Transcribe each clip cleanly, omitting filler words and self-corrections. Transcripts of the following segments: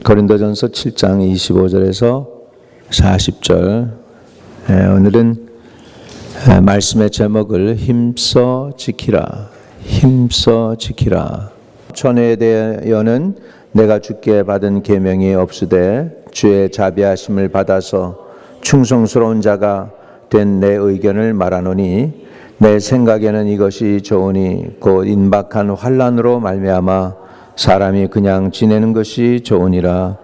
고린도전서 7장 25절에서 40절. 오늘은 말씀의 제목을 힘써 지키라, 힘써 지키라. 천혜에 대하여는 내가 주께 받은 계명이 없으되 주의 자비하심을 받아서 충성스러운 자가 된 내 의견을 말하노니, 내 생각에는 이것이 좋으니 곧 임박한 환난으로 말미암아 사람이 그냥 지내는 것이 좋으니라.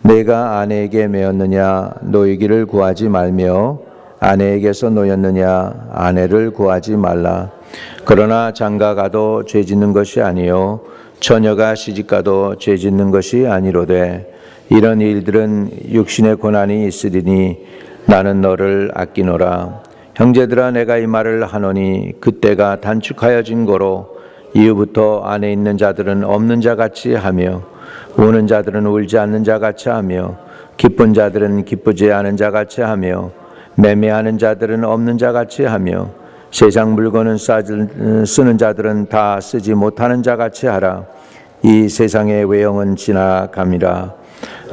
내가 아내에게 매었느냐 노이기를 구하지 말며 아내에게서 노였느냐 아내를 구하지 말라. 그러나 장가가도 죄짓는 것이 아니요 처녀가 시집가도 죄짓는 것이 아니로되, 이런 일들은 육신의 고난이 있으리니 나는 너를 아끼노라. 형제들아, 내가 이 말을 하노니 그때가 단축하여진 고로 이후부터 안에 있는 자들은 없는 자같이 하며, 우는 자들은 울지 않는 자같이 하며, 기쁜 자들은 기쁘지 않은 자같이 하며, 매매하는 자들은 없는 자같이 하며, 세상 물건을 쓰는 자들은 다 쓰지 못하는 자같이 하라. 이 세상의 외형은 지나감이라.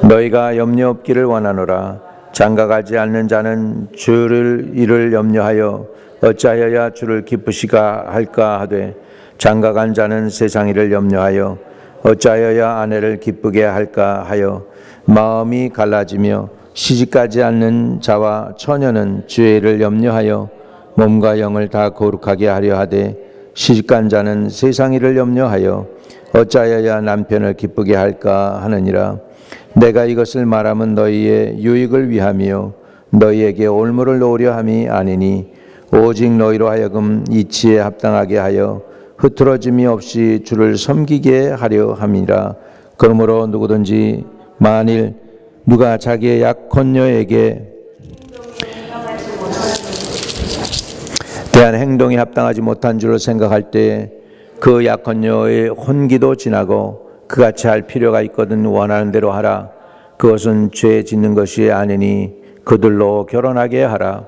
너희가 염려 없기를 원하노라. 장가가지 않는 자는 주를 일을 염려하여 어찌하여야 주를 기쁘시가 할까 하되, 장가간 자는 세상 일을 염려하여 어찌하여야 아내를 기쁘게 할까 하여 마음이 갈라지며, 시집가지 않는 자와 처녀는 주의 일을 염려하여 몸과 영을 다 거룩하게 하려 하되, 시집간 자는 세상 일을 염려하여 어찌하여야 남편을 기쁘게 할까 하느니라. 내가 이것을 말하면 너희의 유익을 위함이요 너희에게 올무를 놓으려 함이 아니니, 오직 너희로 하여금 이치에 합당하게 하여 흐트러짐이 없이 주를 섬기게 하려 함이라. 그러므로 누구든지 만일 누가 자기의 약혼녀에게 대한 행동이 합당하지 못한 줄로 생각할 때 그 약혼녀의 혼기도 지나고 그같이 할 필요가 있거든 원하는 대로 하라. 그것은 죄 짓는 것이 아니니 그들로 결혼하게 하라.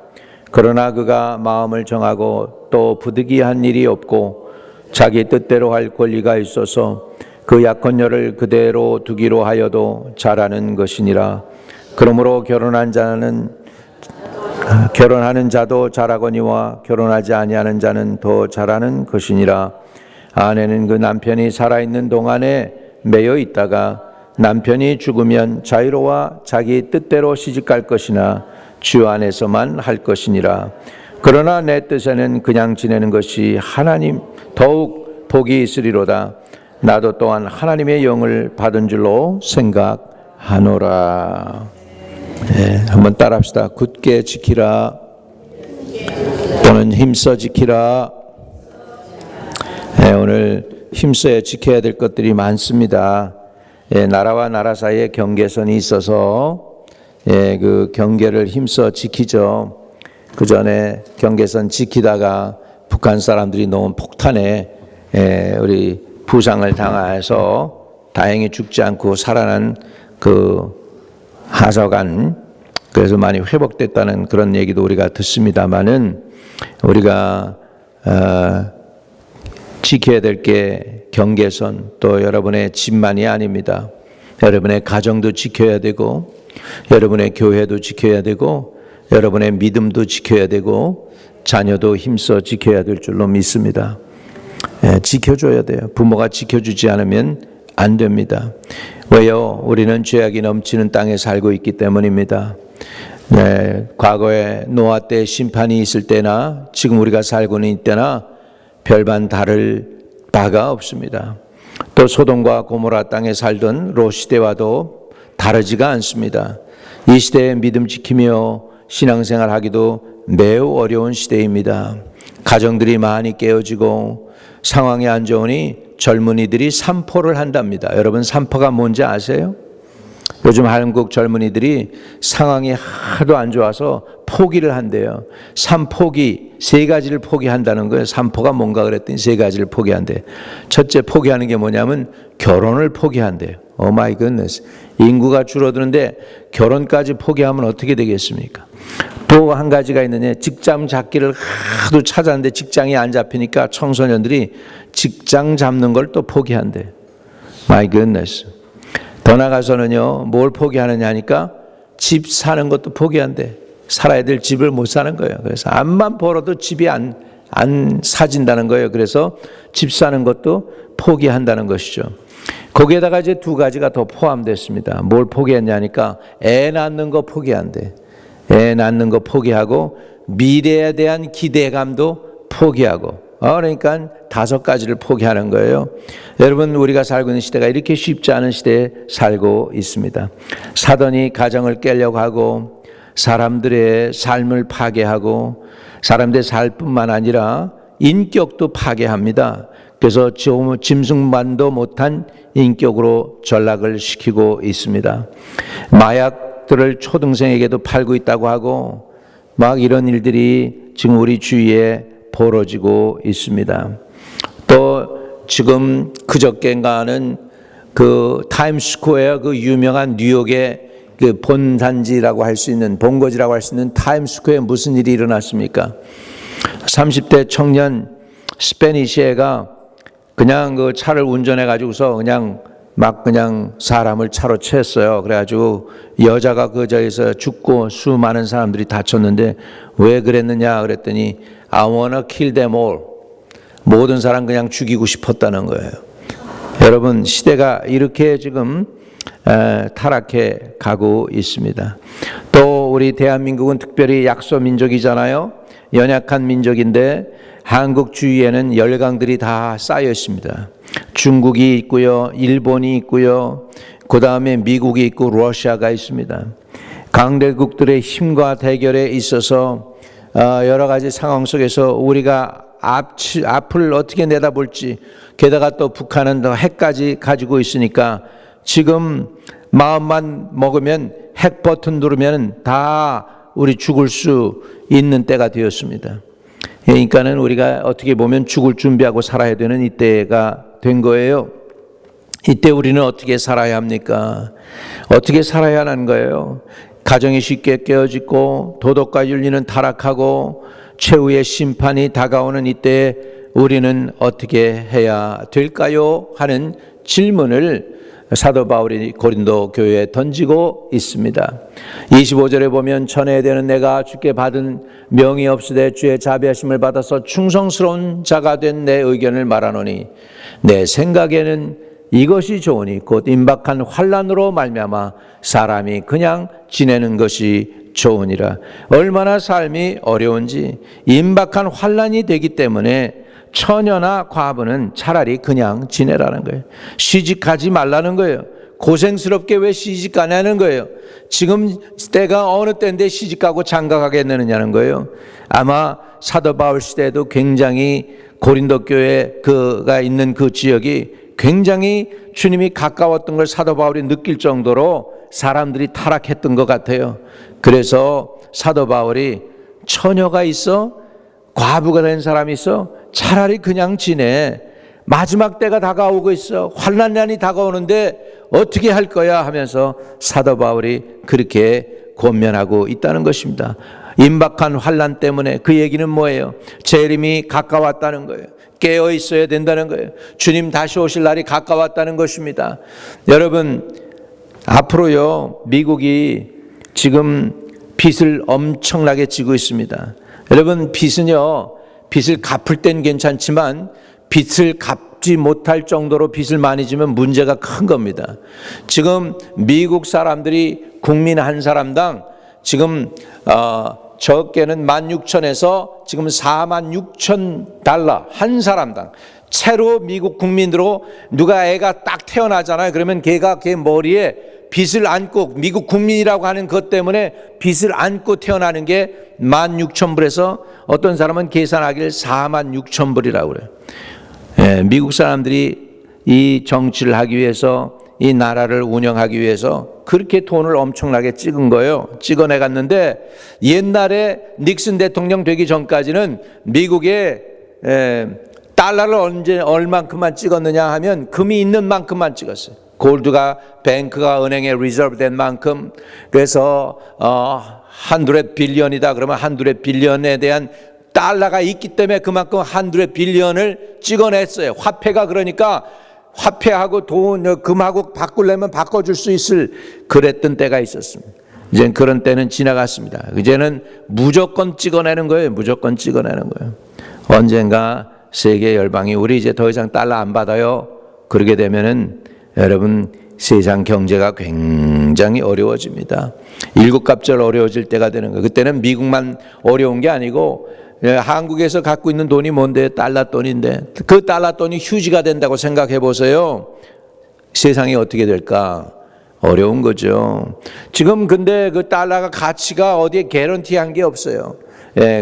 그러나 그가 마음을 정하고 또 부득이한 일이 없고 자기 뜻대로 할 권리가 있어서 그 약혼녀를 그대로 두기로 하여도 잘하는 것이니라. 그러므로 결혼하는 자도 잘하거니와 결혼하지 아니하는 자는 더 잘하는 것이니라. 아내는 그 남편이 살아있는 동안에 매여 있다가 남편이 죽으면 자유로워 자기 뜻대로 시집갈 것이나 주 안에서만 할 것이니라. 그러나 내 뜻에는 그냥 지내는 것이 하나님 더욱 복이 있으리로다. 나도 또한 하나님의 영을 받은 줄로 생각하노라. 한번 따라합시다. 굳게 지키라, 또는 힘써 지키라. 오늘 힘써야 지켜야 될 것들이 많습니다. 나라와 나라 사이에 경계선이 있어서 그 경계를 힘써 지키죠. 그 전에 경계선 지키다가 북한 사람들이 놓은 폭탄에 우리 부상을 당해서 다행히 죽지 않고 살아난 그 하사관, 그래서 많이 회복됐다는 그런 얘기도 우리가 듣습니다만은, 우리가 지켜야 될 게 경계선, 또 여러분의 집만이 아닙니다. 여러분의 가정도 지켜야 되고, 여러분의 교회도 지켜야 되고, 여러분의 믿음도 지켜야 되고, 자녀도 힘써 지켜야 될 줄로 믿습니다. 지켜줘야 돼요. 부모가 지켜주지 않으면 안 됩니다. 왜요? 우리는 죄악이 넘치는 땅에 살고 있기 때문입니다. 과거에 노아 때 심판이 있을 때나 지금 우리가 살고 있는 때나 별반 다를 바가 없습니다. 또 소돔과 고모라 땅에 살던 롯 시대와도 다르지가 않습니다. 이 시대에 믿음 지키며 신앙생활 하기도 매우 어려운 시대입니다. 가정들이 많이 깨어지고 상황이 안 좋으니 젊은이들이 산포를 한답니다. 여러분, 산포가 뭔지 아세요? 요즘 한국 젊은이들이 상황이 하도 안 좋아서 포기를 한대요. 산포기, 3가지를 포기한다는 거예요. 산포가 뭔가 그랬더니 3가지를 포기한대요. 첫째 포기하는 게 뭐냐면 결혼을 포기한대요. 오 마이 굿네스. 인구가 줄어드는데 결혼까지 포기하면 어떻게 되겠습니까? 또 한 가지가 있느냐, 직장 잡기를 하도 찾았는데 직장이 안 잡히니까 청소년들이 직장 잡는 걸 또 포기한대요. 마이 굿네스. 더 나가서는요, 뭘 포기하느냐 하니까 집 사는 것도 포기한대. 살아야 될 집을 못 사는 거예요. 그래서 암만 벌어도 집이 안 사진다는 거예요. 그래서 집 사는 것도 포기한다는 것이죠. 거기에다가 이제 두 가지가 더 포함됐습니다. 뭘 포기했냐니까 애 낳는 거 포기한대. 애 낳는 거 포기하고 미래에 대한 기대감도 포기하고, 그러니까 5가지를 포기하는 거예요. 여러분, 우리가 살고 있는 시대가 이렇게 쉽지 않은 시대에 살고 있습니다. 사단이 가정을 깨려고 하고 사람들의 삶을 파괴하고 사람들의 삶뿐만 아니라 인격도 파괴합니다. 그래서 짐승만도 못한 인격으로 전락을 시키고 있습니다. 마약들을 초등생에게도 팔고 있다고 하고 막 이런 일들이 지금 우리 주위에 벌어지고 있습니다. 또 지금 그저께인가는 그 타임스퀘어, 그 유명한 뉴욕의 그 본산지라고 할 수 있는, 본거지라고 할 수 있는 타임스퀘어에 무슨 일이 일어났습니까? 30대 청년 스페니시 애가 그냥 그 차를 운전해 가지고서 그냥 사람을 차로 쳤어요. 그래가지고 여자가 그 자리에서 죽고 수많은 사람들이 다쳤는데 왜 그랬느냐 그랬더니 I wanna kill them all. 모든 사람 그냥 죽이고 싶었다는 거예요. 여러분, 시대가 이렇게 지금 타락해 가고 있습니다. 또 우리 대한민국은 특별히 약소 민족이잖아요. 연약한 민족인데 한국 주위에는 열강들이 다 쌓여 있습니다. 중국이 있고요, 일본이 있고요, 그 다음에 미국이 있고 러시아가 있습니다. 강대국들의 힘과 대결에 있어서 여러 가지 상황 속에서 우리가 앞을 어떻게 내다볼지, 게다가 또 북한은 더 핵까지 가지고 있으니까 지금 마음만 먹으면 핵 버튼 누르면 다 우리 죽을 수 있는 때가 되었습니다. 그러니까는 우리가 어떻게 보면 죽을 준비하고 살아야 되는 이때가 된 거예요. 이때 우리는 어떻게 살아야 합니까? 어떻게 살아야 하는 거예요? 가정이 쉽게 깨어지고 도덕과 윤리는 타락하고 최후의 심판이 다가오는 이때에 우리는 어떻게 해야 될까요? 하는 질문을 사도 바울이 고린도 교회에 던지고 있습니다. 25절에 보면 전해야 되는 내가 주께 받은 명이 없으되 주의 자비하심을 받아서 충성스러운 자가 된 내 의견을 말하노니 내 생각에는 이것이 좋으니 곧 임박한 환난으로 말미암아 사람이 그냥 지내는 것이 좋으니라. 얼마나 삶이 어려운지 임박한 환난이 되기 때문에 처녀나 과부는 차라리 그냥 지내라는 거예요. 시집가지 말라는 거예요. 고생스럽게 왜 시집가냐는 거예요. 지금 때가 어느 때인데 시집가고 장가가겠느냐는 거예요. 아마 사도 바울 시대에도 굉장히 고린도 교회 그가 있는 그 지역이 굉장히 주님이 가까웠던 걸 사도 바울이 느낄 정도로 사람들이 타락했던 것 같아요. 그래서 사도 바울이 처녀가 있어? 과부가 된 사람이 있어? 차라리 그냥 지내. 마지막 때가 다가오고 있어. 환난이 다가오는데 어떻게 할 거야 하면서 사도 바울이 그렇게 권면하고 있다는 것입니다. 임박한 환난 때문에 그 얘기는 뭐예요? 재림이 가까웠다는 거예요. 깨어 있어야 된다는 거예요. 주님 다시 오실 날이 가까웠다는 것입니다. 여러분, 앞으로요, 미국이 지금 빚을 엄청나게 지고 있습니다. 여러분, 빚을 갚을 땐 괜찮지만 빚을 갚지 못할 정도로 빚을 많이 지면 문제가 큰 겁니다. 지금 미국 사람들이 국민 한 사람당 지금 적게는 16,000에서 지금 46,000달러 한 사람당. 채로 미국 국민으로 누가 애가 딱 태어나잖아요. 그러면 걔가 걔 머리에 빚을 안고, 미국 국민이라고 하는 것 때문에 빚을 안고 태어나는 게 16,000불에서 어떤 사람은 계산하기를 46,000불이라고 그래요. 예, 미국 사람들이 이 정치를 하기 위해서, 이 나라를 운영하기 위해서 그렇게 돈을 엄청나게 찍은 거예요. 찍어내 갔는데 옛날에 닉슨 대통령 되기 전까지는 미국에 달러를 얼만큼만 찍었느냐 하면 금이 있는 만큼만 찍었어요. 골드가 뱅크가 은행에 리저브 된 만큼. 그래서 100 빌리언이다 그러면 100 빌리언에 대한 달러가 있기 때문에 그만큼 100 빌리언을 찍어냈어요. 화폐가, 그러니까 화폐하고 돈, 금하고 바꾸려면 바꿔줄 수 있을 그랬던 때가 있었습니다. 이제는 그런 때는 지나갔습니다. 이제는 무조건 찍어내는 거예요. 무조건 찍어내는 거예요. 언젠가 세계 열방이 우리 이제 더 이상 달러 안 받아요. 그러게 되면은 여러분 세상 경제가 굉장히 어려워집니다. 일국갑절 어려워질 때가 되는 거예요. 그때는 미국만 어려운 게 아니고 한국에서 갖고 있는 돈이 뭔데? 달러 돈인데 그 달러 돈이 휴지가 된다고 생각해 보세요. 세상이 어떻게 될까? 어려운 거죠. 지금 근데 그 달러가 가치가 어디에 개런티한 게 없어요.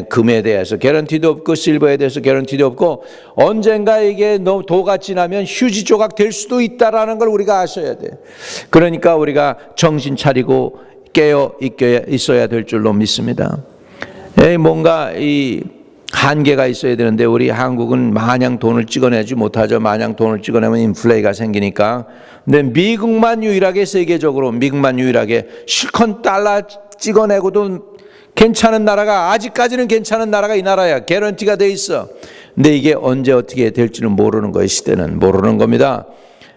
금에 대해서 개런티도 없고 실버에 대해서 개런티도 없고 언젠가 이게 너무 도가 지나면 휴지 조각 될 수도 있다라는 걸 우리가 아셔야 돼. 그러니까 우리가 정신 차리고 깨어 있어야 될 줄로 믿습니다. 뭔가 이 한계가 있어야 되는데 우리 한국은 마냥 돈을 찍어내지 못하죠. 마냥 돈을 찍어내면 인플레이가 생기니까. 근데 미국만 유일하게 세계적으로 미국만 유일하게 실컷 달러 찍어내고도 괜찮은 나라가 아직까지는 괜찮은 나라가 이 나라야. 개런티가 돼 있어. 근데 이게 언제 어떻게 될지는 모르는 거예요. 시대는 모르는 겁니다.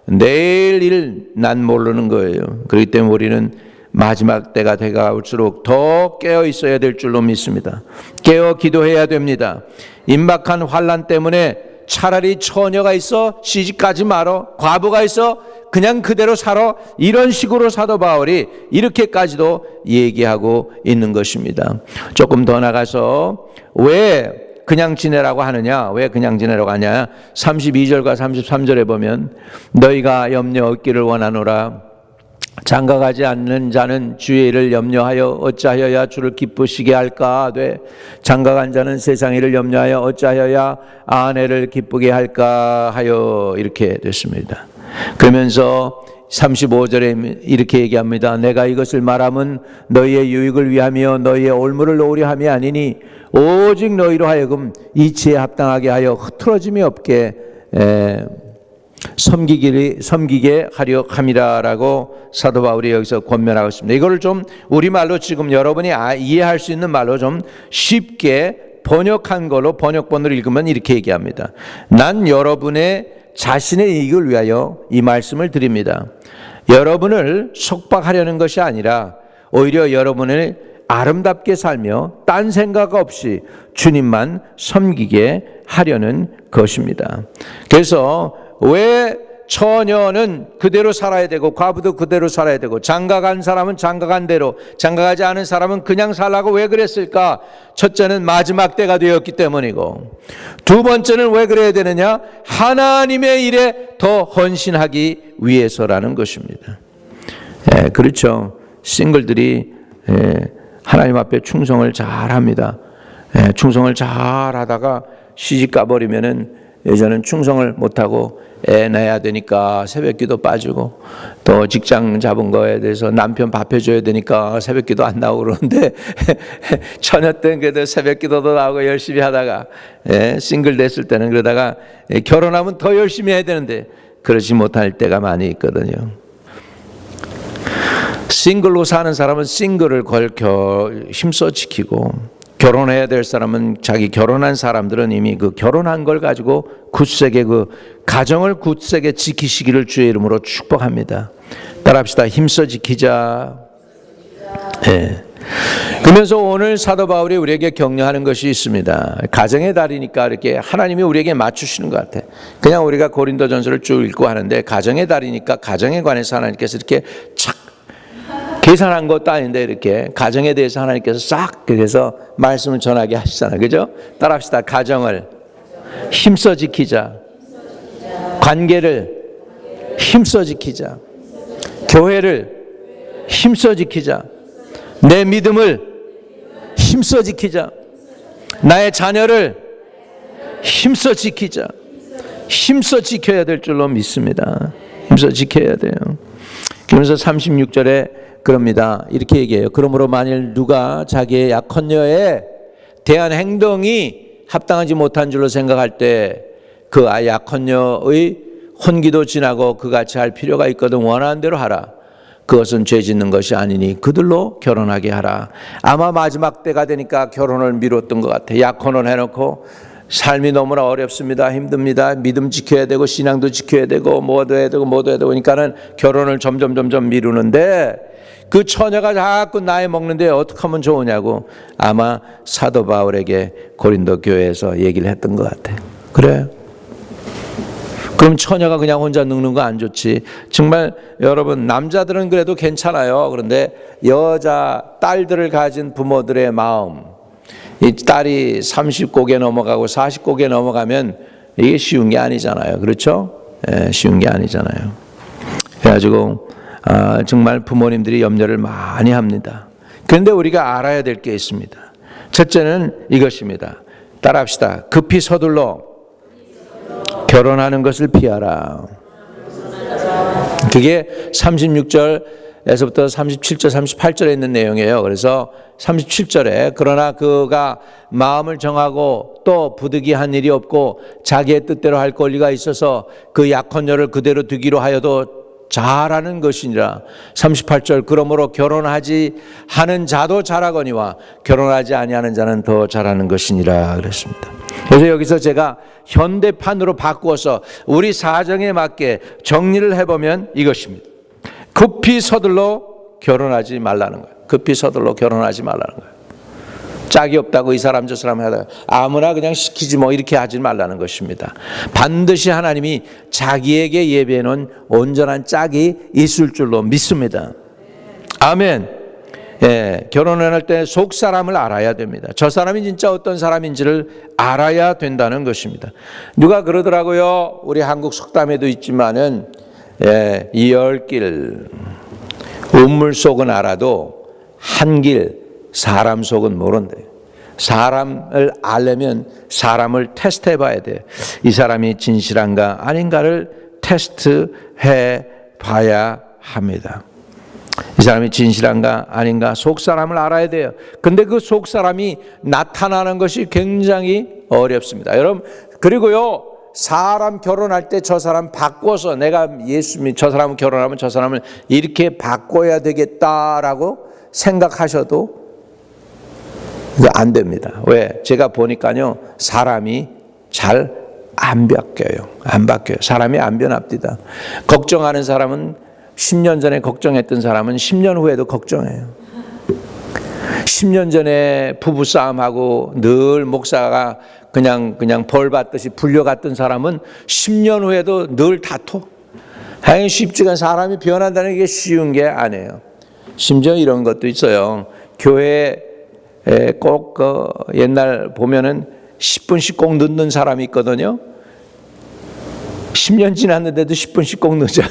내일 일 난 모르는 거예요. 그렇기 때문에 우리는 마지막 때가 되어갈수록 더 깨어 있어야 될 줄로 믿습니다. 깨어 기도해야 됩니다. 임박한 환난 때문에 차라리 처녀가 있어 시집가지 말어, 과부가 있어 그냥 그대로 살아, 이런 식으로 사도 바울이 이렇게까지도 얘기하고 있는 것입니다. 조금 더 나가서 왜 그냥 지내라고 하느냐, 왜 그냥 지내라고 하냐, 32절과 33절에 보면 너희가 염려 얻기를 원하노라. 장가가지 않는 자는 주의 일을 염려하여 어찌하여야 주를 기쁘시게 할까 하되 장가간 자는 세상 일을 염려하여 어찌하여야 아내를 기쁘게 할까 하여, 이렇게 됐습니다. 그러면서 35절에 이렇게 얘기합니다. 내가 이것을 말함은 너희의 유익을 위하며 너희의 올무를 놓으려 함이 아니니 오직 너희로 하여금 이치에 합당하게 하여 흐트러짐이 없게 섬기게 하려 함이라라고 사도 바울이 여기서 권면하고 있습니다. 이거를 좀 우리말로 지금 여러분이 이해할 수 있는 말로 좀 쉽게 번역한 걸로 번역본을 읽으면 이렇게 얘기합니다. 난 여러분의 자신의 이익을 위하여 이 말씀을 드립니다. 여러분을 속박하려는 것이 아니라 오히려 여러분을 아름답게 살며 딴 생각 없이 주님만 섬기게 하려는 것입니다. 그래서 왜 처녀는 그대로 살아야 되고 과부도 그대로 살아야 되고 장가간 사람은 장가간 대로, 장가가지 않은 사람은 그냥 살라고 왜 그랬을까? 첫째는 마지막 때가 되었기 때문이고, 두 번째는 왜 그래야 되느냐? 하나님의 일에 더 헌신하기 위해서라는 것입니다. 그렇죠. 싱글들이 하나님 앞에 충성을 잘 합니다. 충성을 잘 하다가 시집 가버리면은 예전엔 충성을 못하고 애 낳아야 되니까 새벽기도 빠지고, 또 직장 잡은 거에 대해서 남편 밥 해줘야 되니까 새벽기도 안 나오고 그러는데 처녀 때는 그래도 새벽기도도 나오고 열심히 하다가 싱글 됐을 때는 그러다가 결혼하면 더 열심히 해야 되는데 그러지 못할 때가 많이 있거든요. 싱글로 사는 사람은 싱글을 힘써 지키고, 결혼해야 될 사람은 자기 결혼한 사람들은 이미 그 결혼한 걸 가지고 굳세게 그 가정을 굳세게 지키시기를 주의 이름으로 축복합니다. 따라합시다. 힘써 지키자. 그러면서 오늘 사도 바울이 우리에게 격려하는 것이 있습니다. 가정의 달이니까 이렇게 하나님이 우리에게 맞추시는 것 같아. 그냥 우리가 고린도전서를 쭉 읽고 하는데 가정의 달이니까 가정에 관해서 하나님께서 이렇게 착 계산한 것도 아닌데 이렇게 가정에 대해서 하나님께서 싹 그래서 말씀을 전하게 하시잖아요. 그죠? 따라합시다. 가정을 힘써 지키자. 관계를 힘써 지키자. 교회를 힘써 지키자. 내 믿음을 힘써 지키자. 나의 자녀를 힘써 지키자. 힘써 지켜야 될 줄로 믿습니다. 힘써 지켜야 돼요. 그러면서 36절에 그럽니다. 이렇게 얘기해요. 그러므로 만일 누가 자기의 약혼녀에 대한 행동이 합당하지 못한 줄로 생각할 때 그 약혼녀의 혼기도 지나고 그같이 할 필요가 있거든 원하는 대로 하라. 그것은 죄 짓는 것이 아니니 그들로 결혼하게 하라. 아마 마지막 때가 되니까 결혼을 미뤘던 것 같아. 약혼을 해놓고 삶이 너무나 어렵습니다. 힘듭니다. 믿음 지켜야 되고 신앙도 지켜야 되고 뭐도 해야 되고 그러니까는 결혼을 점점 미루는데 그 처녀가 자꾸 나이 먹는데 어떻게 하면 좋으냐고 아마 사도 바울에게 고린도 교회에서 얘기를 했던 것 같아요. 그래? 그럼 처녀가 그냥 혼자 늙는 거 안 좋지. 정말 여러분 남자들은 그래도 괜찮아요. 그런데 여자 딸들을 가진 부모들의 마음, 이 딸이 30곡에 넘어가고 40곡에 넘어가면 이게 쉬운 게 아니잖아요. 그렇죠? 쉬운 게 아니잖아요. 그래가지고 정말 부모님들이 염려를 많이 합니다. 그런데 우리가 알아야 될 게 있습니다. 첫째는 이것입니다. 따라합시다. 급히 서둘러 결혼하는 것을 피하라. 그게 36절에서부터 37절, 38절에 있는 내용이에요. 그래서 37절에 그러나 그가 마음을 정하고 또 부득이한 일이 없고 자기의 뜻대로 할 권리가 있어서 그 약혼녀를 그대로 두기로 하여도 잘하는 것이니라. 38절 그러므로 결혼하지 하는 자도 잘하거니와 결혼하지 아니하는 자는 더 잘하는 것이니라 그랬습니다. 그래서 여기서 제가 현대판으로 바꾸어서 우리 사정에 맞게 정리를 해보면 이것입니다. 급히 서둘러 결혼하지 말라는 거예요. 급히 서둘러 결혼하지 말라는 거예요. 짝이 없다고 이 사람 저 사람 하다가 아무나 그냥 시키지 뭐 이렇게 하지 말라는 것입니다. 반드시 하나님이 자기에게 예비해 놓은 온전한 짝이 있을 줄로 믿습니다. 아멘. 결혼을 할 때 속 사람을 알아야 됩니다. 저 사람이 진짜 어떤 사람인지를 알아야 된다는 것입니다. 누가 그러더라고요. 우리 한국 속담에도 있지만은 열길 우물 속은 알아도 한길 사람 속은 모른대. 사람을 알려면 사람을 테스트해 봐야 돼. 이 사람이 진실한가 아닌가를 테스트해 봐야 합니다. 이 사람이 진실한가 아닌가 속 사람을 알아야 돼요. 근데 그 속 사람이 나타나는 것이 굉장히 어렵습니다. 여러분 그리고요 사람 결혼할 때 저 사람 바꿔서 내가 예수 믿 저 사람을 결혼하면 저 사람을 이렇게 바꿔야 되겠다라고 생각하셔도 안 됩니다. 왜? 제가 보니까요 사람이 잘 안 바뀌어요. 안 바뀌어요. 사람이 안 변합니다. 걱정하는 사람은 10년 전에 걱정했던 사람은 10년 후에도 걱정해요. 10년 전에 부부싸움하고 늘 목사가 그냥 벌 받듯이 불려갔던 사람은 10년 후에도 늘 다퉈. 당연히 쉽지가 사람이 변한다는 게 쉬운 게 아니에요. 심지어 이런 것도 있어요. 교회에 꼭 옛날 보면은 10분씩 꼭 늦는 사람이 있거든요. 10년 지났는데도 10분씩 꼭 늦어요.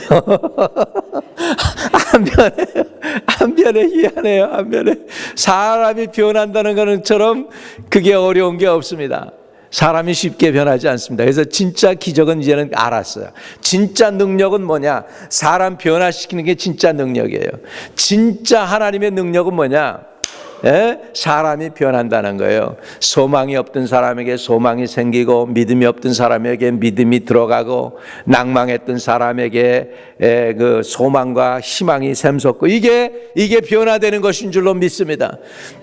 안 변해, 희한해요. 안 변해. 사람이 변한다는 것처럼 그게 어려운 게 없습니다. 사람이 쉽게 변하지 않습니다. 그래서 진짜 기적은 이제는 알았어요. 진짜 능력은 뭐냐? 사람 변화시키는 게 진짜 능력이에요. 진짜 하나님의 능력은 뭐냐? 사람이 변한다는 거예요. 소망이 없던 사람에게 소망이 생기고 믿음이 없던 사람에게 믿음이 들어가고 낭망했던 사람에게 그 소망과 희망이 샘솟고 이게 변화되는 것인 줄로 믿습니다.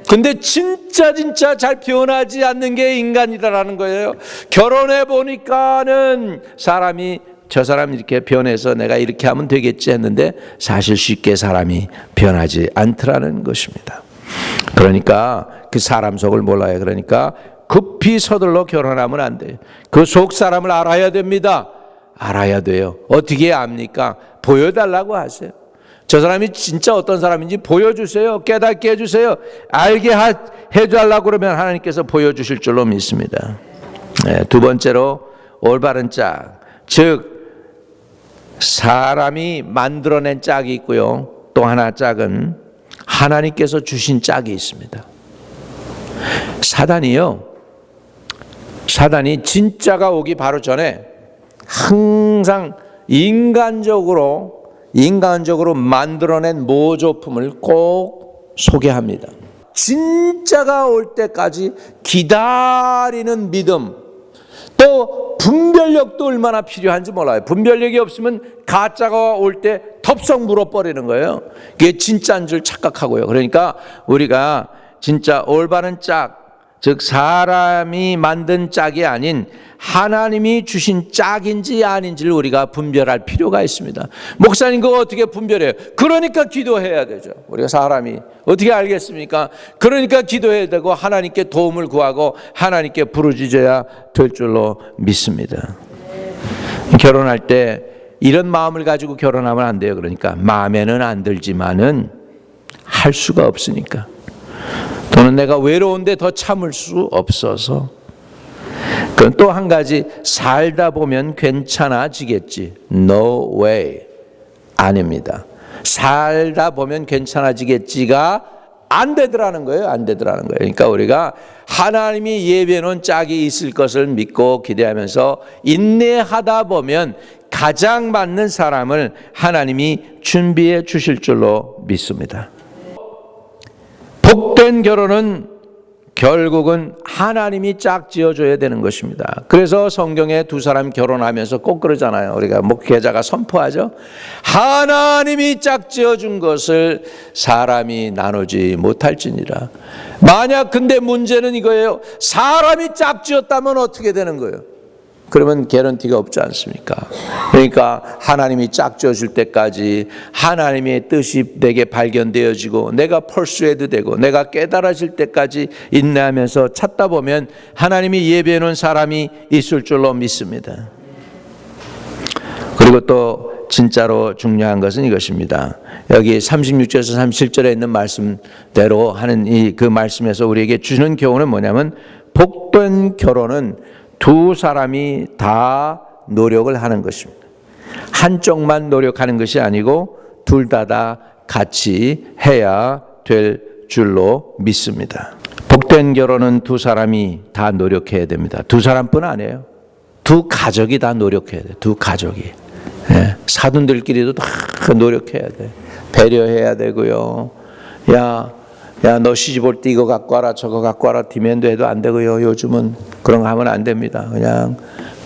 근데 진짜 잘 변하지 않는 게 인간이다라는 거예요. 결혼해 보니까는 사람이 저 사람 이렇게 변해서 내가 이렇게 하면 되겠지 했는데 사실 쉽게 사람이 변하지 않더라는 것입니다. 그러니까 그 사람 속을 몰라요. 그러니까 급히 서둘러 결혼하면 안 돼요. 그 속 사람을 알아야 됩니다. 알아야 돼요. 어떻게 압니까? 보여달라고 하세요. 저 사람이 진짜 어떤 사람인지 보여주세요. 깨닫게 해주세요. 알게 해달라고 그러면 하나님께서 보여주실 줄로 믿습니다. 두 번째로 올바른 짝, 즉 사람이 만들어낸 짝이 있고요. 또 하나 짝은 하나님께서 주신 짝이 있습니다. 사단이 진짜가 오기 바로 전에 항상 인간적으로 만들어낸 모조품을 꼭 소개합니다. 진짜가 올 때까지 기다리는 믿음, 또 분별력도 얼마나 필요한지 몰라요. 분별력이 없으면 가짜가 올 때 덥석 물어버리는 거예요. 그게 진짜인 줄 착각하고요. 그러니까 우리가 진짜 올바른 짝, 즉 사람이 만든 짝이 아닌 하나님이 주신 짝인지 아닌지를 우리가 분별할 필요가 있습니다. 목사님 그거 어떻게 분별해요? 그러니까 기도해야 되죠. 우리가 사람이 어떻게 알겠습니까? 그러니까 기도해야 되고 하나님께 도움을 구하고 하나님께 부르짖어야 될 줄로 믿습니다. 결혼할 때 이런 마음을 가지고 결혼하면 안 돼요. 그러니까 마음에는 안 들지만은 할 수가 없으니까, 또는 내가 외로운데 더 참을 수 없어서. 그건 또 한 가지, 살다 보면 괜찮아지겠지. No way. 아닙니다. 살다 보면 괜찮아지겠지가 안 되더라는 거예요. 안 되더라는 거예요. 그러니까 우리가 하나님이 예비해 놓은 짝이 있을 것을 믿고 기대하면서 인내하다 보면 가장 맞는 사람을 하나님이 준비해 주실 줄로 믿습니다. 복된 결혼은 결국은 하나님이 짝 지어줘야 되는 것입니다. 그래서 성경에 두 사람 결혼하면서 꼭 그러잖아요. 우리가 목회자가 선포하죠. 하나님이 짝 지어준 것을 사람이 나누지 못할지니라. 만약 근데 문제는 이거예요. 사람이 짝 지었다면 어떻게 되는 거예요? 그러면 개런티가 없지 않습니까? 그러니까 하나님이 짝 지어줄 때까지 하나님의 뜻이 내게 발견되어지고 내가 펄수해도 되고 내가 깨달아질 때까지 인내하면서 찾다 보면 하나님이 예비해 놓은 사람이 있을 줄로 믿습니다. 그리고 또 진짜로 중요한 것은 이것입니다. 여기 36절에서 37절에 있는 말씀대로 하는 그 말씀에서 우리에게 주는 교훈은 뭐냐면, 복된 결혼은 두 사람이 다 노력을 하는 것입니다. 한쪽만 노력하는 것이 아니고 둘 다 같이 해야 될 줄로 믿습니다. 복된 결혼은 두 사람이 다 노력해야 됩니다. 두 사람뿐 아니에요. 두 가족이 다 노력해야 돼요. 두 가족이. 예, 사돈들끼리도 다 노력해야 돼. 배려해야 되고요. 야, 너 시집 올 때 이거 갖고 와라, 저거 갖고 와라, 디맨드 해도 안 되고요. 요즘은 그런 거 하면 안 됩니다.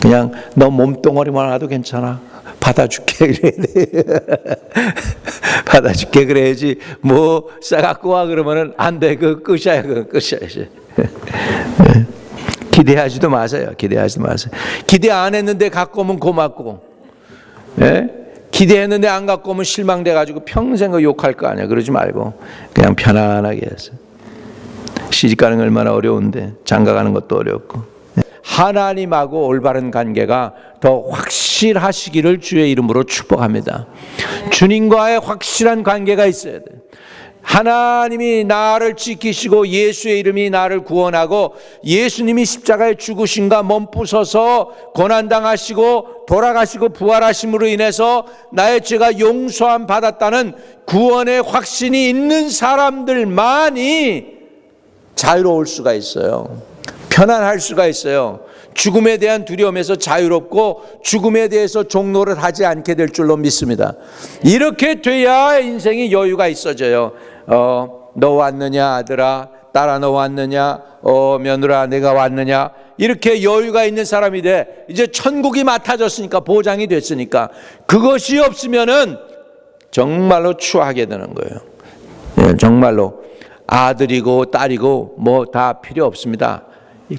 그냥 너 몸뚱어리만 와도 괜찮아. 받아줄게 그래야 돼. 받아줄게 그래야지. 뭐 싸갖고 와 그러면은 안 돼. 그 끝이야. 그 끝이야. 기대하지도 마세요. 기대하지도 마세요. 기대 안 했는데 갖고 오면 고맙고, 예? 기대했는데 안 갖고 오면 실망돼가지고 평생 그 욕할 거 아니야. 그러지 말고 그냥 편안하게 해서. 시집 가는 게 얼마나 어려운데 장가 가는 것도 어렵고. 하나님하고 올바른 관계가 더 확실하시기를 주의 이름으로 축복합니다. 주님과의 확실한 관계가 있어야 돼. 하나님이 나를 지키시고 예수의 이름이 나를 구원하고 예수님이 십자가에 죽으심과 몸 부서서 고난당하시고 돌아가시고 부활하심으로 인해서 나의 죄가 용서함 받았다는 구원의 확신이 있는 사람들만이 자유로울 수가 있어요. 편안할 수가 있어요. 죽음에 대한 두려움에서 자유롭고 죽음에 대해서 종노를 하지 않게 될 줄로 믿습니다. 이렇게 돼야 인생이 여유가 있어져요. 너 왔느냐 아들아, 딸아 너 왔느냐, 며느라 내가 왔느냐, 이렇게 여유가 있는 사람이 돼. 이제 천국이 맡아졌으니까, 보장이 됐으니까. 그것이 없으면은 정말로 추하게 되는 거예요. 예, 정말로 아들이고 딸이고 뭐 다 필요 없습니다.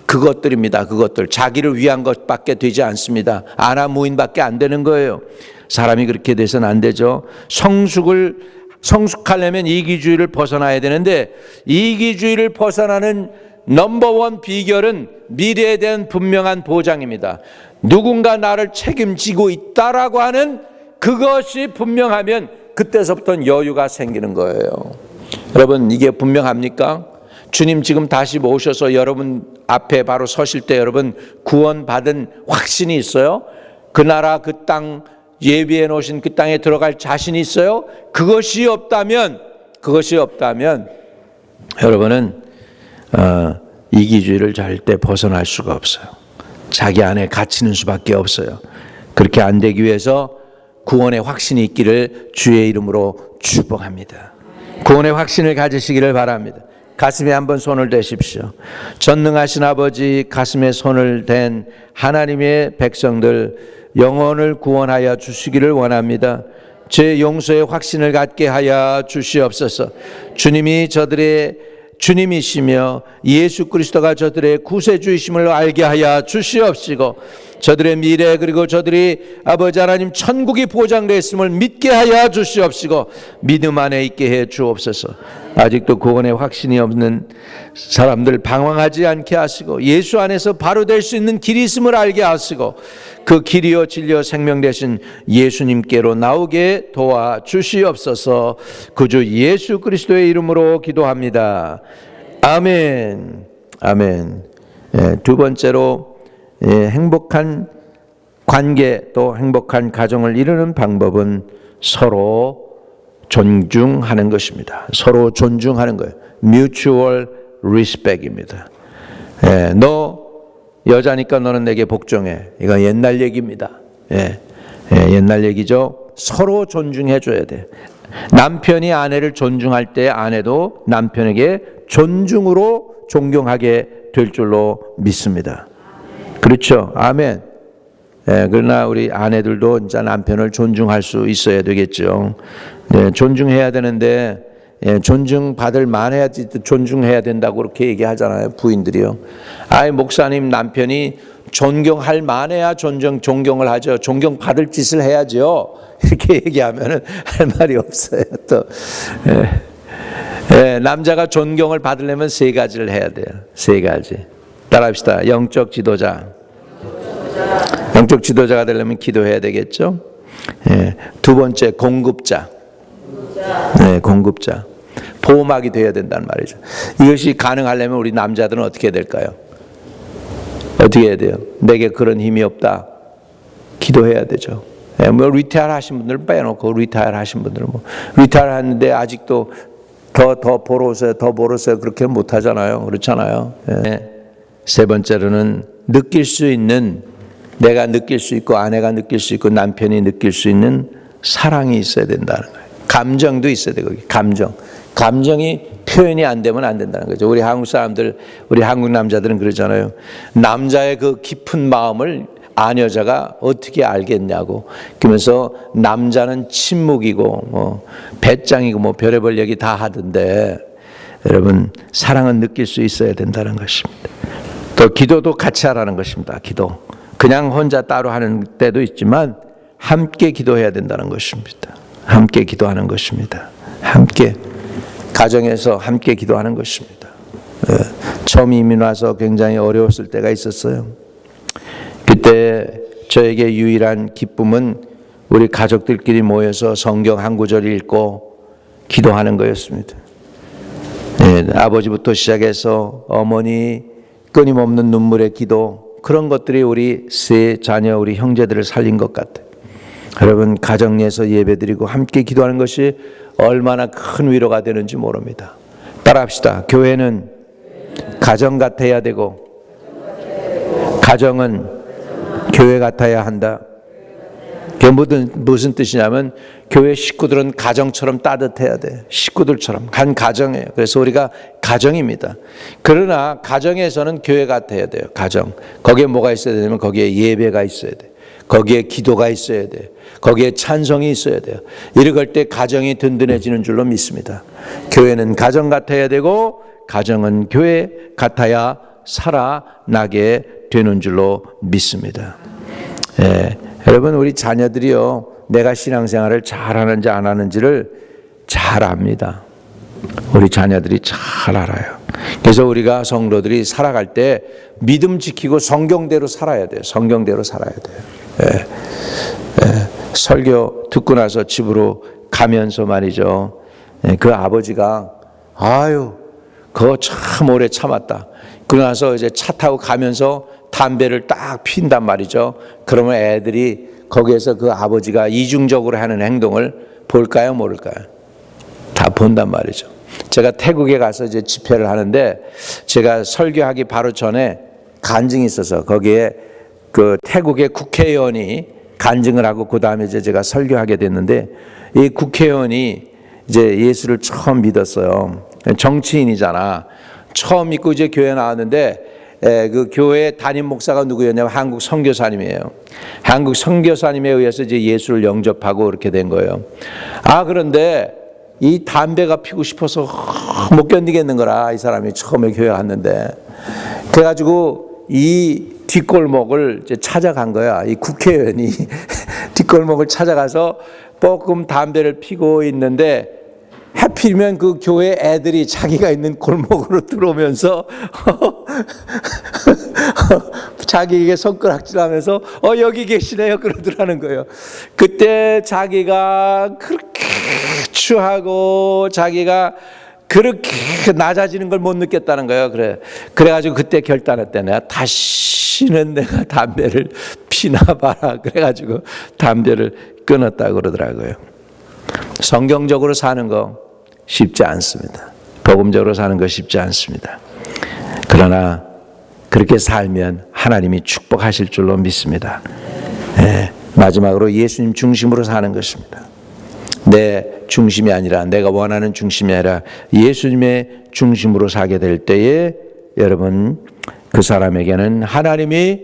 그것들입니다. 그것들 자기를 위한 것밖에 되지 않습니다. 아나무인밖에 안 되는 거예요. 사람이 그렇게 돼서는 안 되죠. 성숙하려면 이기주의를 벗어나야 되는데, 이기주의를 벗어나는 넘버원 비결은 미래에 대한 분명한 보장입니다. 누군가 나를 책임지고 있다라고 하는 그것이 분명하면 그때서부터는 여유가 생기는 거예요. 여러분, 이게 분명합니까? 주님 지금 다시 모셔서 여러분 앞에 바로 서실 때 여러분 구원받은 확신이 있어요? 그 나라 그 땅 예비해 놓으신 그 땅에 들어갈 자신이 있어요? 그것이 없다면 여러분은 이기주의를 절대 벗어날 수가 없어요. 자기 안에 갇히는 수밖에 없어요. 그렇게 안 되기 위해서 구원의 확신이 있기를 주의 이름으로 축복합니다. 구원의 확신을 가지시기를 바랍니다. 가슴에 한번 손을 대십시오. 전능하신 아버지, 가슴에 손을 댄 하나님의 백성들 영혼을 구원하여 주시기를 원합니다. 제 용서의 확신을 갖게 하여 주시옵소서. 주님이 저들의 주님이시며 예수 그리스도가 저들의 구세주이심을 알게 하여 주시옵시고 저들의 미래 그리고 저들이 아버지 하나님 천국이 보장되어 있음을 믿게 하여 주시옵시고 믿음 안에 있게 해 주옵소서. 아직도 구원의 확신이 없는 사람들 방황하지 않게 하시고 예수 안에서 바로 될 수 있는 길이 있음을 알게 하시고 그 길이요 진리요 생명 되신 예수님께로 나오게 도와 주시옵소서. 구주 예수 그리스도의 이름으로 기도합니다. 아멘. 아멘. 두 번째로 행복한 관계 또 행복한 가정을 이루는 방법은 서로 존중하는 것입니다. 서로 존중하는 거예요. Mutual respect입니다. 너 여자니까 너는 내게 복종해. 이건 옛날 얘기입니다. 옛날 얘기죠. 서로 존중해 줘야 돼. 남편이 아내를 존중할 때 아내도 남편에게 존중으로 존경하게 될 줄로 믿습니다. 그렇죠. 아멘. 그러나 우리 아내들도 진짜 남편을 존중할 수 있어야 되겠죠. 존중해야 되는데 존중받을 만해야지 존중해야 된다고 그렇게 얘기하잖아요. 부인들이요. 목사님 남편이 존경할 만해야 존경을 하죠. 존경받을 짓을 해야죠. 이렇게 얘기하면은 할 말이 없어요. 또 남자가 존경을 받으려면 세 가지를 해야 돼요. 세 가지. 따라합시다. 영적 지도자. 영적 지도자가 되려면 기도해야 되겠죠. 두 번째 공급자. 공급자. 보호막이 되어야 된다는 말이죠. 이것이 가능하려면 우리 남자들은 어떻게 해야 될까요? 어떻게 해야 돼요? 내게 그런 힘이 없다. 기도해야 되죠. 뭐 리타이어 하신 분들은 빼놓고 리타이어 하신 분들은 뭐 리타이어 하는데 아직도 더 벌어오세요. 더 벌어오세요. 그렇게 못 하잖아요. 그렇잖아요. 세 번째로는 느낄 수 있는 내가 느낄 수 있고 아내가 느낄 수 있고 남편이 느낄 수 있는 사랑이 있어야 된다는 거예요. 감정도 있어야 돼요. 거기 감정이 표현이 안 되면 안 된다는 거죠. 우리 한국 사람들, 우리 한국 남자들은 그러잖아요. 남자의 그 깊은 마음을 아내자가 어떻게 알겠냐고. 그러면서 남자는 침묵이고 배짱이고 별의별 얘기 다 하던데 여러분 사랑은 느낄 수 있어야 된다는 것입니다. 또 기도도 같이 하라는 것입니다. 기도. 그냥 혼자 따로 하는 때도 있지만 함께 기도해야 된다는 것입니다. 함께 기도하는 것입니다. 함께 가정에서 함께 기도하는 것입니다. 처음 이민 와서 굉장히 어려웠을 때가 있었어요. 그때 저에게 유일한 기쁨은 우리 가족들끼리 모여서 성경 한 구절 읽고 기도하는 거였습니다. 아버지부터 시작해서 어머니 끊임없는 눈물의 기도 그런 것들이 우리 세 자녀 우리 형제들을 살린 것 같아요. 여러분 가정 내에서 예배드리고 함께 기도하는 것이 얼마나 큰 위로가 되는지 모릅니다. 따라합시다. 교회는 가정 같아야 되고 가정은 교회 같아야 한다. 그게 무슨 뜻이냐면 교회 식구들은 가정처럼 따뜻해야 돼. 식구들처럼 한 가정이에요. 그래서 우리가 가정입니다. 그러나 가정에서는 교회 같아야 돼요. 가정. 거기에 뭐가 있어야 되냐면 거기에 예배가 있어야 돼. 거기에 기도가 있어야 돼. 거기에 찬송이 있어야 돼요. 이럴 때 가정이 든든해지는 줄로 믿습니다. 교회는 가정 같아야 되고 가정은 교회 같아야 살아나게 되는 줄로 믿습니다. 여러분 우리 자녀들이요 내가 신앙생활을 잘하는지 안 하는지를 잘 압니다. 우리 자녀들이 잘 알아요. 그래서 우리가 성도들이 살아갈 때 믿음 지키고 성경대로 살아야 돼요. 성경대로 살아야 돼요. 설교 듣고 나서 집으로 가면서 말이죠. 그 아버지가 그거 참 오래 참았다. 그러고 나서 이제 차 타고 가면서 담배를 딱 핀단 말이죠. 그러면 애들이 거기에서 그 아버지가 이중적으로 하는 행동을 볼까요, 모를까요? 다 본단 말이죠. 제가 태국에 가서 이제 집회를 하는데 제가 설교하기 바로 전에 간증이 있어서 거기에 그 태국의 국회의원이 간증을 하고 그 다음에 이제 제가 설교하게 됐는데 이 국회의원이 이제 예수를 처음 믿었어요. 정치인이잖아. 처음 믿고 이제 교회 나왔는데 그 교회 담임 목사가 누구였냐면 한국 선교사님이에요. 한국 선교사님에 의해서 이제 예수를 영접하고 그렇게 된 거예요. 그런데 이 담배가 피고 싶어서 못 견디겠는 거라, 이 사람이 처음에 교회 갔는데. 그래가지고 이 뒷골목을 이제 찾아간 거야. 이 국회의원이 뒷골목을 찾아가서 조금 담배를 피고 있는데, 하필이면 그 교회 애들이 자기가 있는 골목으로 들어오면서 자기에게 손가락질하면서 여기 계시네요 그러더라는 거예요. 그때 자기가 그렇게 취하고 자기가 그렇게 낮아지는 걸 못 느꼈다는 거예요. 그래가지고 그때 결단했대. 내가 다시는 내가 담배를 피나 봐라. 그래가지고 담배를 끊었다 그러더라고요. 성경적으로 사는 거 쉽지 않습니다. 복음적으로 사는 거 쉽지 않습니다. 그러나 그렇게 살면 하나님이 축복하실 줄로 믿습니다. 마지막으로 예수님 중심으로 사는 것입니다. 내 중심이 아니라, 내가 원하는 중심이 아니라 예수님의 중심으로 사게 될 때에 여러분, 그 사람에게는 하나님이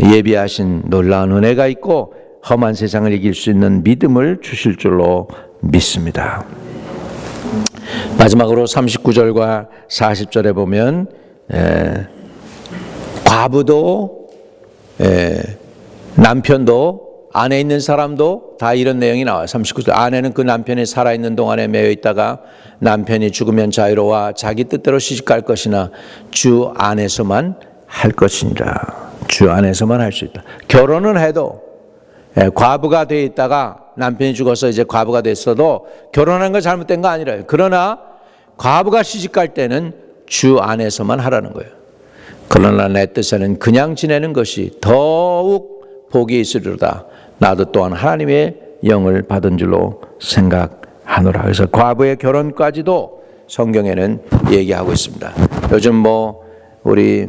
예비하신 놀라운 은혜가 있고 험한 세상을 이길 수 있는 믿음을 주실 줄로 믿습니다. 마지막으로 39절과 40절에 보면 과부도 남편도 안에 있는 사람도 다 이런 내용이 나와요. 39절. 아내는 그 남편이 살아있는 동안에 매여 있다가 남편이 죽으면 자유로워 자기 뜻대로 시집갈 것이나 주 안에서만 할 것이니라. 주 안에서만 할 수 있다. 결혼은 해도 과부가 되어 있다가 남편이 죽어서 이제 과부가 됐어도 결혼한 거 잘못된 거 아니라요. 그러나 과부가 시집갈 때는 주 안에서만 하라는 거예요. 그러나 내 뜻에는 그냥 지내는 것이 더욱 복이 있으리로다. 나도 또한 하나님의 영을 받은 줄로 생각하노라. 그래서 과부의 결혼까지도 성경에는 얘기하고 있습니다. 요즘 우리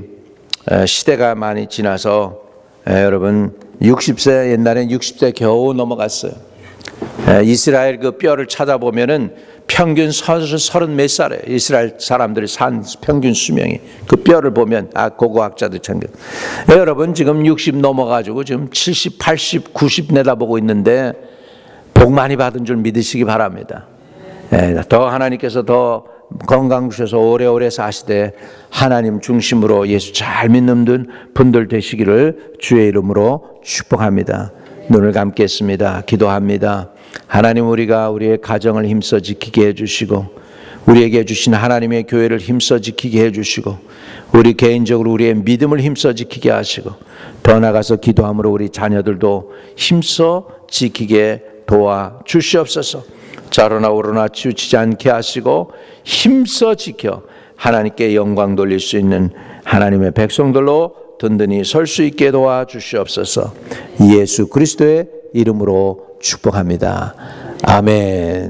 시대가 많이 지나서 여러분 60세, 옛날엔 60세 겨우 넘어갔어요. 이스라엘 그 뼈를 찾아보면은 평균 30 몇 살이에요. 이스라엘 사람들이 산 평균 수명이. 그 뼈를 보면, 고고학자들 참견. 여러분 지금 60 넘어가지고 지금 70, 80, 90 내다보고 있는데 복 많이 받은 줄 믿으시기 바랍니다. 더 하나님께서 더 건강 주셔서 오래오래 사시되 하나님 중심으로 예수 잘 믿는 분들 되시기를 주의 이름으로 축복합니다. 눈을 감겠습니다. 기도합니다. 하나님, 우리가 우리의 가정을 힘써 지키게 해주시고 우리에게 주신 하나님의 교회를 힘써 지키게 해주시고 우리 개인적으로 우리의 믿음을 힘써 지키게 하시고 더 나아가서 기도함으로 우리 자녀들도 힘써 지키게 도와주시옵소서. 좌로나 우로나 치우치지 않게 하시고 힘써 지켜 하나님께 영광 돌릴 수 있는 하나님의 백성들로 든든히 설 수 있게 도와주시옵소서. 예수 그리스도의 이름으로 축복합니다. 아멘.